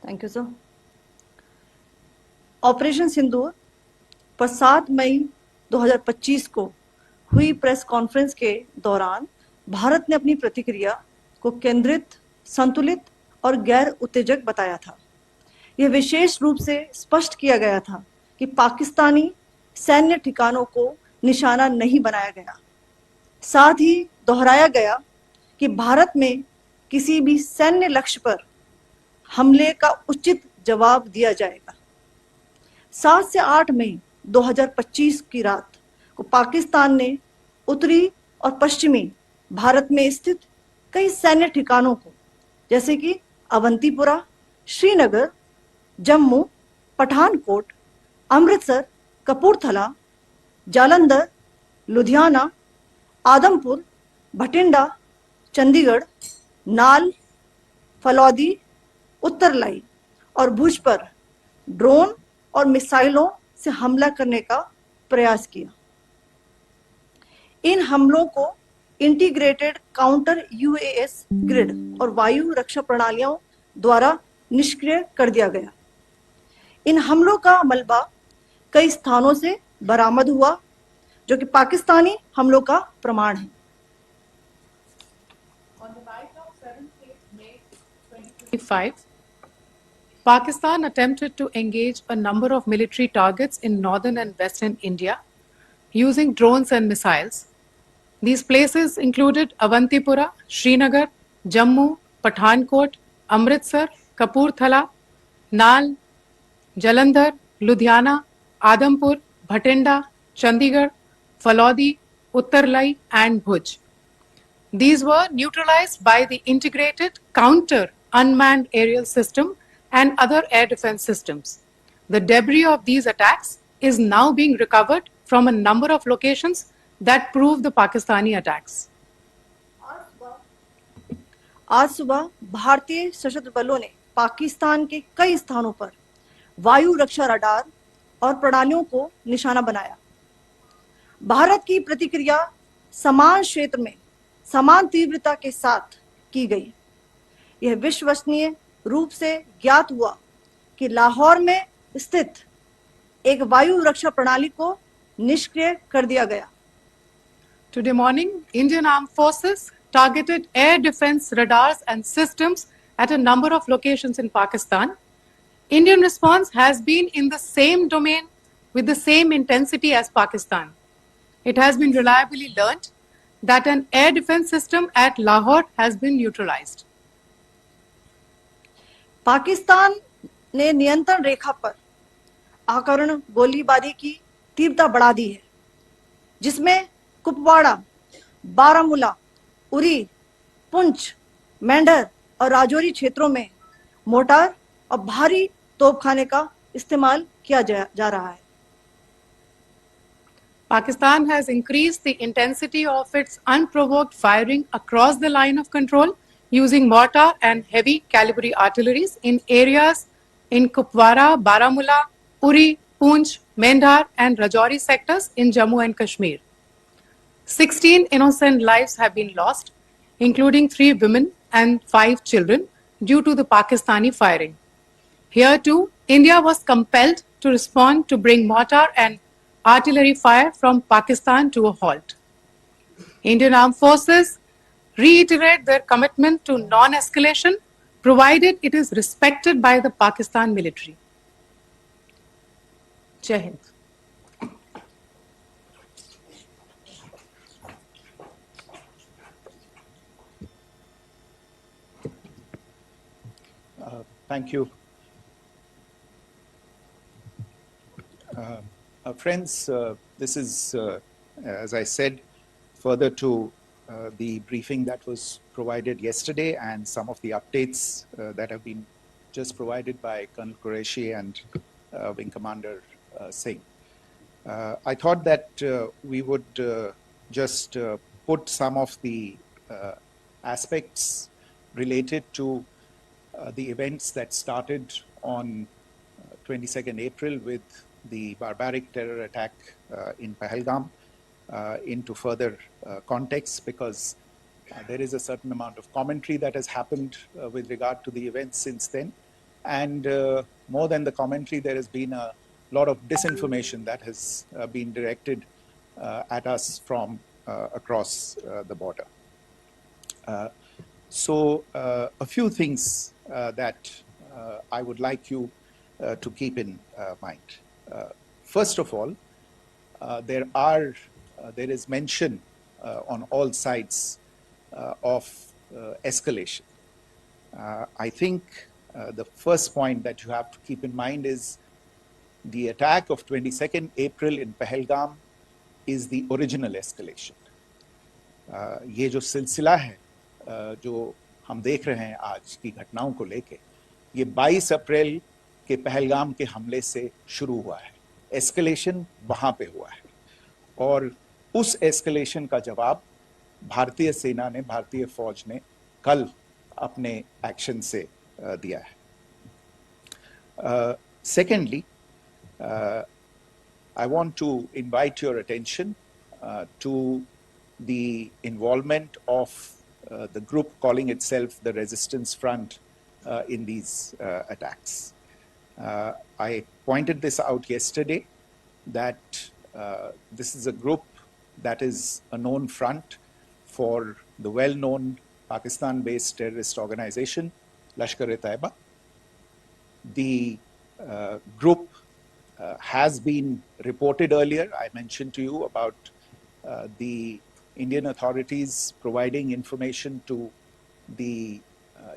Thank you sir. Operation सिंदूर पर 7 मई 2025 को हुई प्रेस कॉन्फ्रेंस के दौरान भारत ने अपनी प्रतिक्रिया को केंद्रित, संतुलित और गैर उत्तेजक बताया था। यह विशेष रूप से स्पष्ट किया गया था कि पाकिस्तानी सैन्य ठिकानों को निशाना नहीं बनाया गया। साथ ही दोहराया गया कि भारत में किसी भी सैन्य लक्ष्य पर हमले का उचित जवाब दिया जाएगा। 7 से 8 मई 2025 की रात को पाकिस्तान ने उत्तरी और पश्चिमी भारत में स्थित कई सैन्य ठिकानों को, जैसे कि अवंतीपुरा, श्रीनगर, जम्मू, पठानकोट, अमृतसर, कपूरथला, जालंधर, लुधियाना, आदमपुर, भटिंडा, चंडीगढ़, नाल, फलौदी, उत्तरलाई और भुज पर ड्रोन और मिसाइलों से हमला करने का प्रयास किया। इन हमलों को इंटीग्रेटेड काउंटर यूएस ग्रिड और वायु रक्षा प्रणालियों द्वारा निष्क्रिय कर दिया गया। इन हमलों का मलबा कई स्थानों से बरामद हुआ, जो कि पाकिस्तानी हमलों का प्रमाण है। On the night of 7th May 2025, Pakistan attempted to engage a number of military targets in northern and western India using drones and missiles. These places included Avantipura, Srinagar, Jammu, Pathankot, Amritsar, Kapurthala, Nal, Jalandhar, Ludhiana, Adampur, Bhatinda, Chandigarh, Falodi, Uttarlai, and Bhuj. These were neutralized by the integrated counter unmanned aerial system and other air defense systems. The debris of these attacks is now being recovered from a number of locations that prove the Pakistani attacks. आज सुबह भारतीय सशस्त्र बलों ने पाकिस्तान के कई स्थानों पर वायु रक्षा रडार और प्रणालियों को निशाना बनाया। भारत की प्रतिक्रिया समान क्षेत्र में समान तीव्रता के साथ की गई। यह विश्वसनीय रूप से ज्ञात हुआ कि लाहौर में स्थित एक वायु रक्षा प्रणाली को निष्क्रिय कर दिया गया। Today morning, Indian Armed Forces targeted air defense radars and systems at a number of locations in Pakistan. Indian response has been in the same domain with the same intensity as Pakistan. It has been reliably learnt that an air defense system at Lahore has been neutralized. Pakistan ने नियंत्रण रेखा पर आकरण गोलीबारी की तीव्रता बढ़ा दी है, जिसमें कुपवाड़ा, बारामूला, उरी, पुंछ, मेंढर और राजौरी क्षेत्रों में मोर्टार और भारी तोपखाने का इस्तेमाल किया जा रहा है। Pakistan has increased the intensity of its unprovoked firing across the line of control using mortar and heavy calibre artilleries in areas in Kupwara, Baramulla, Uri, Poonch, Mendhar and Rajouri sectors in Jammu and Kashmir. 16 innocent lives have been lost, including 3 women and 5 children, due to the Pakistani firing. Here too, India was compelled to respond to bring mortar and artillery fire from Pakistan to a halt. Indian Armed Forces reiterate their commitment to non-escalation, provided it is respected by the Pakistan military. Jai Hind. Thank you. Friends, this is, as I said, further to the briefing that was provided yesterday and some of the updates that have been just provided by Colonel Qureshi and Wing Commander Singh. I thought that we would just put some of the aspects related to the events that started on 22nd April with the barbaric terror attack in Pahalgam into further context, because there is a certain amount of commentary that has happened with regard to the events since then, And more than the commentary, there has been a lot of disinformation that has been directed at us from across the border. So a few things that I would like you to keep in mind. First of all, there is mention on all sides of escalation. I think the first point that you have to keep in mind is the attack of 22nd April in Pahalgam is the original escalation. ये जो सिलसिला है जो हम देख रहे हैं आज की घटनाओं को लेके, ये 22 अप्रैल के पहलगाम के हमले से शुरू हुआ है. एस्केलेशन वहां पे हुआ है और उस एस्केलेशन का जवाब भारतीय सेना ने, भारतीय फौज ने कल अपने एक्शन से दिया है. Secondly, I want to invite your attention to the involvement of the group calling itself the Resistance Front in these attacks. I pointed this out yesterday that this is a group that is a known front for the well-known Pakistan-based terrorist organization, Lashkar-e-Taiba. The group has been reported earlier. I mentioned to you about the Indian authorities providing information to the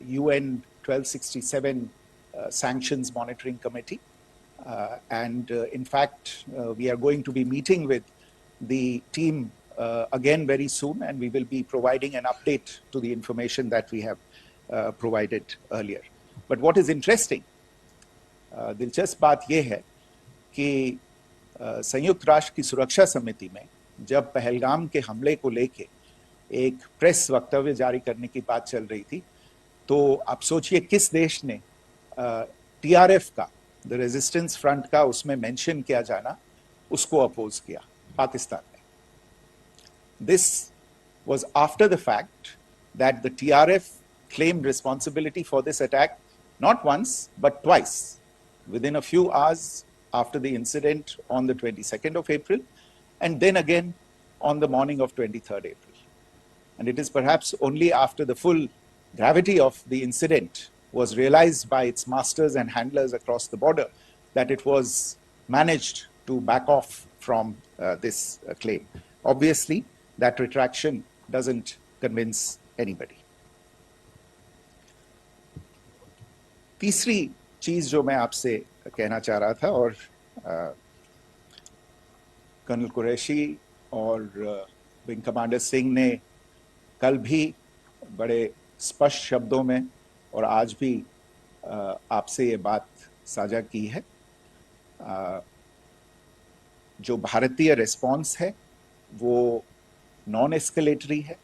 UN 1267 Sanctions Monitoring Committee. In fact, we are going to be meeting with the team again very soon, and we will be providing an update to the information that we have provided earlier. But what is interesting, दिलचस्प बात यह है कि संयुक्त राष्ट्र की सुरक्षा समिति में जब पहलगाम के हमले को लेके एक प्रेस वक्तव्य जारी करने की बात चल रही थी, तो आप सोचिए किस देश ने टीआरएफ का, द रेजिस्टेंस फ्रंट का उसमें मेंशन किया जाना, उसको अपोज किया, पाकिस्तान ने. This was after the fact that the TRF claimed responsibility for this attack not once but twice within a few hours after the incident on the 22nd of April, and then again on the morning of 23rd April. And it is perhaps only after the full gravity of the incident was realized by its masters and handlers across the border that it was managed to back off from this claim. Obviously, that retraction doesn't convince anybody. तीसरी चीज जो मैं आपसे कहना चाह रहा था, और कर्नल कुरैशी और विंग कमांडर सिंह ने कल भी बड़े स्पष्ट शब्दों में और आज भी आपसे ये बात साझा की है. जो भारतीय रिस्पॉन्स है वो नॉन एस्केलेटरी है,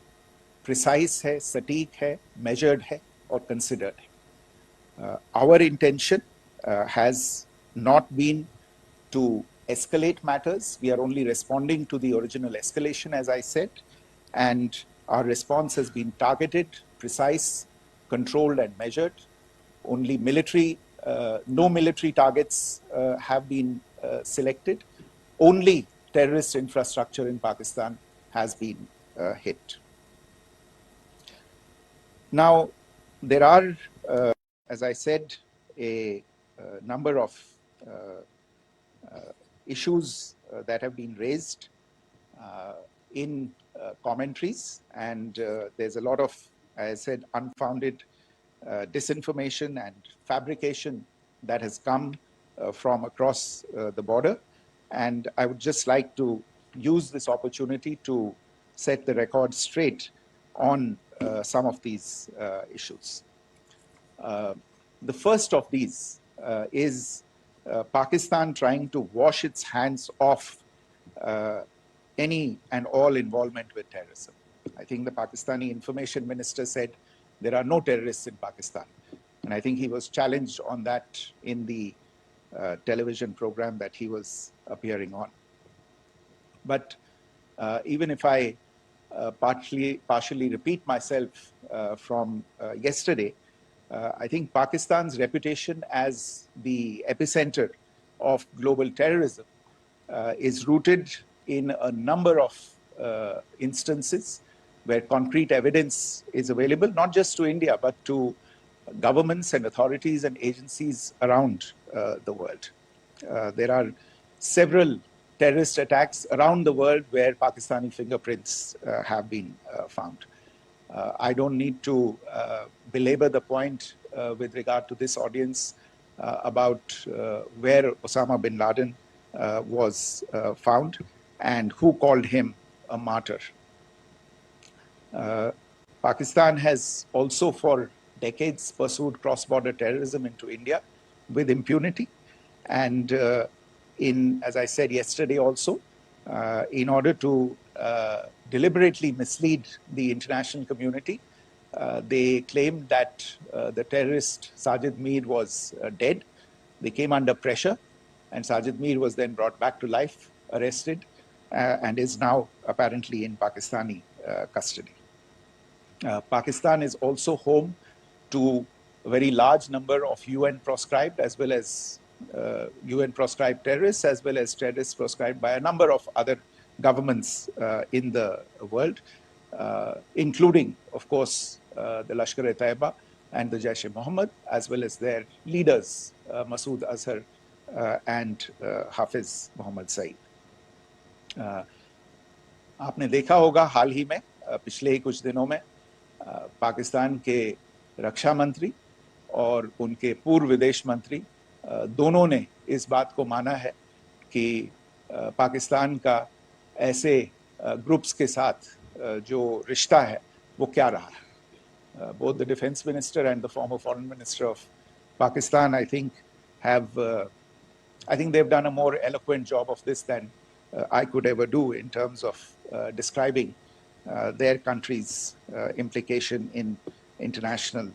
प्रिसाइज है, सटीक है, मेजर्ड है और कंसिडर्ड है. Our intention has not been to escalate matters. We are only responding to the original escalation, as I said, and our response has been targeted, precise, controlled and measured. Only no military targets have been selected. Only terrorist infrastructure in Pakistan has been hit. Now, there are, as I said, a number of issues that have been raised in commentaries, and there's a lot of, as I said, unfounded disinformation and fabrication that has come from across the border. And I would just like to use this opportunity to set the record straight on some of these issues. The first of these is Pakistan trying to wash its hands off any and all involvement with terrorism. I think the Pakistani information minister said there are no terrorists in Pakistan. And I think he was challenged on that in the television program that he was appearing on. But even if I partially repeat myself from yesterday, I think Pakistan's reputation as the epicenter of global terrorism is rooted in a number of instances where concrete evidence is available, not just to India, but to governments and authorities and agencies around the world. There are several terrorist attacks around the world where Pakistani fingerprints have been found. I don't need to belabor the point with regard to this audience about where Osama bin Laden was found and who called him a martyr. Pakistan has also for decades pursued cross-border terrorism into India with impunity. And as I said yesterday also, in order to deliberately mislead the international community, they claimed that the terrorist Sajid Mir was dead. They came under pressure, and Sajid Mir was then brought back to life, arrested, and is now apparently in Pakistani custody. Pakistan is also home to a very large number of UN proscribed as well as UN proscribed terrorists, as well as terrorists proscribed by a number of other governments in the world, including, of course, the Lashkar-e-Taiba and the Jaish-e-Mohammed, as well as their leaders, Masood Azhar and Hafiz Mohammed Saeed. आपने देखा होगा हाल ही में पिछले ही कुछ दिनों में पाकिस्तान के रक्षा मंत्री और उनके पूर्व विदेश मंत्री दोनों ने इस बात को माना है कि पाकिस्तान का ऐसे ग्रुप्स के साथ जो रिश्ता है वो क्या रहा है. Both the defense minister and the former foreign minister of Pakistan, I think they've done a more eloquent job of this than I could ever do in terms of describing their country's implication in international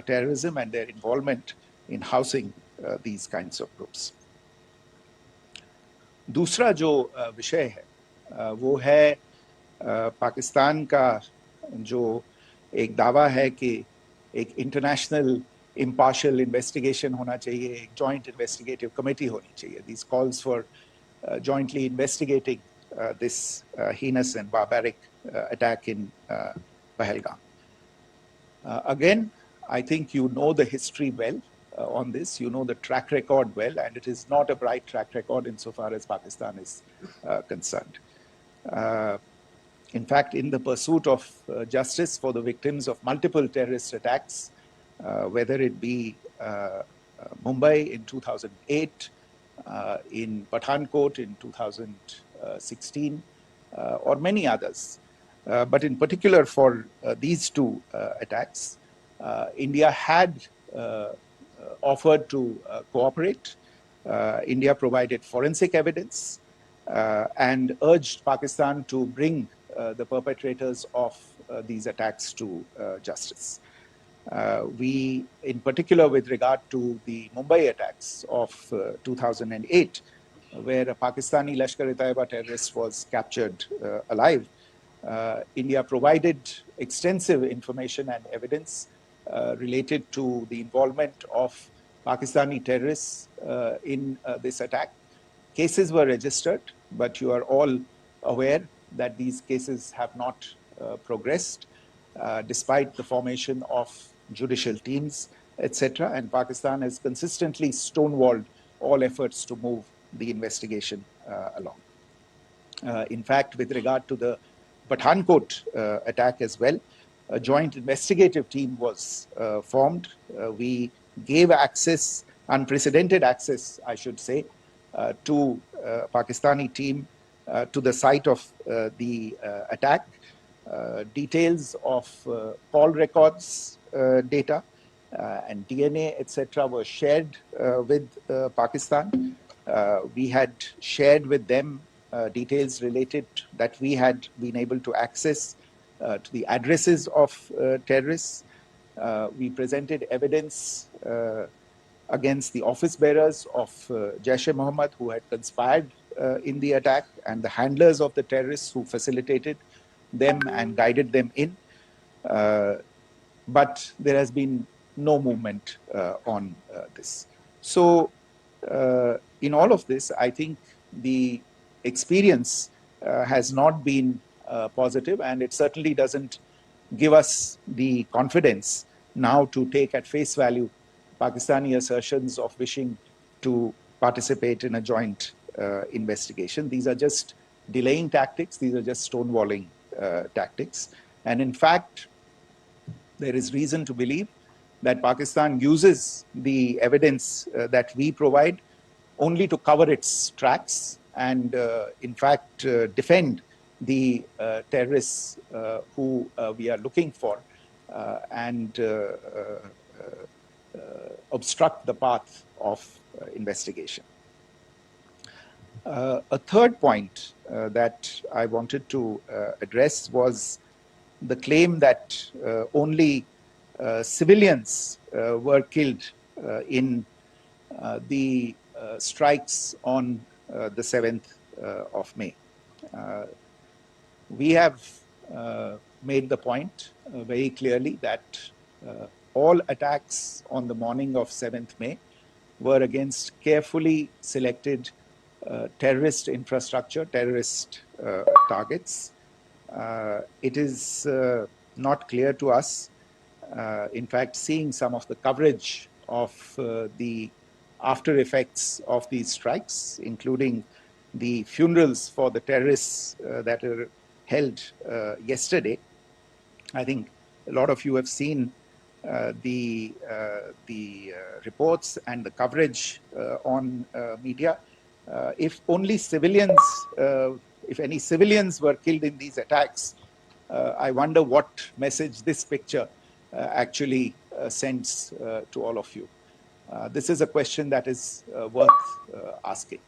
terrorism and their involvement in housing these kinds of groups. दूसरा जो विषय है वो है पाकिस्तान का जो एक दावा है कि एक इंटरनेशनल impartial investigation होना चाहिए, एक joint investigative committee होनी चाहिए. These calls for jointly investigating this heinous and barbaric attack in Pahalgam. Again, I think you know the history well on this. You know the track record well, and it is not a bright track record insofar as Pakistan is concerned. In fact, in the pursuit of justice for the victims of multiple terrorist attacks, whether it be Mumbai in 2008, in Pathankot in 2016, or many others. But in particular for these two attacks, India had offered to cooperate. India provided forensic evidence and urged Pakistan to bring the perpetrators of these attacks to justice. We, in particular with regard to the Mumbai attacks of 2008, where a Pakistani Lashkar-e-Taiba terrorist was captured alive, India provided extensive information and evidence related to the involvement of Pakistani terrorists in this attack. Cases were registered, but you are all aware that these cases have not progressed, despite the formation of judicial teams, etc. And Pakistan has consistently stonewalled all efforts to move the investigation along. In fact, with regard to the Pathankot attack as well, a joint investigative team was formed. We gave access, unprecedented access, I should say, to Pakistani team to the site of the attack. Details of call records data and DNA, etc., were shared with Pakistan. We had shared with them details related that we had been able to access to the addresses of terrorists. We presented evidence against the office bearers of Jaish-e-Mohammed who had conspired in the attack, and the handlers of the terrorists who facilitated them and guided them in. But there has been no movement on this. So in all of this, I think the experience has not been positive, and it certainly doesn't give us the confidence now to take at face value Pakistani assertions of wishing to participate in a joint investigation. These are just delaying tactics. These are just stonewalling tactics. And in fact, there is reason to believe that Pakistan uses the evidence that we provide only to cover its tracks and, in fact, defend the terrorists who we are looking for and obstruct the path of investigation. A third point that I wanted to address was the claim that only civilians were killed in the strikes on the 7th of May. We have made the point very clearly that all attacks on the morning of 7th May were against carefully selected terrorist infrastructure, terrorist targets. It is not clear to us, in fact, seeing some of the coverage of the after effects of these strikes, including the funerals for the terrorists that were held yesterday. I think a lot of you have seen the reports and the coverage on media. If only civilians, if any civilians were killed in these attacks, I wonder what message this picture actually sends to all of you. This is a question that is worth asking.